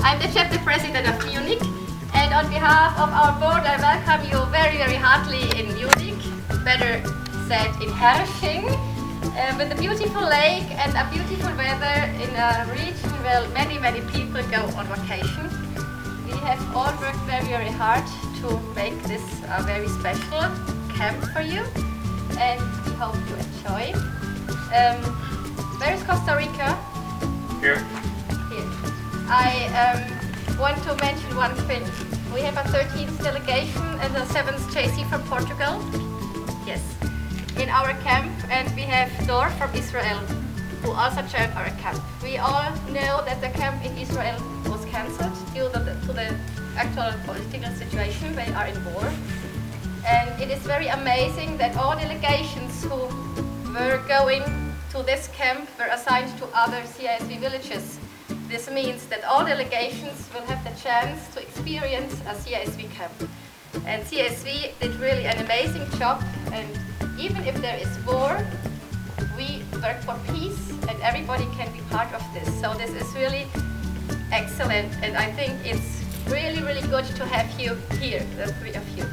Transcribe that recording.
I'm the chapter president of Munich, and on behalf of our board, I welcome you very, very heartily in Munich, better said in Herrsching, with a beautiful lake and a beautiful weather in a region where many, many people go on vacation. We have all worked very, very hard to make this a very special camp for you, and we hope you enjoy. Where is Costa Rica? Here. Here. I want to mention one thing. We have a 13th delegation and a 7th JC from Portugal. Yes. In our camp, and we have Dor from Israel, who also joined our camp. We all know that the camp in Israel was cancelled due to the actual political situation. They are in war. And it is very amazing that all delegations who were going to this camp were assigned to other CISV villages. This means that all delegations will have the chance to experience a CISV camp. And CISV did really an amazing job, and even if there is war, we work for peace and everybody can be part of this. So this is really excellent, and I think it's really, really good to have you here, the three of you.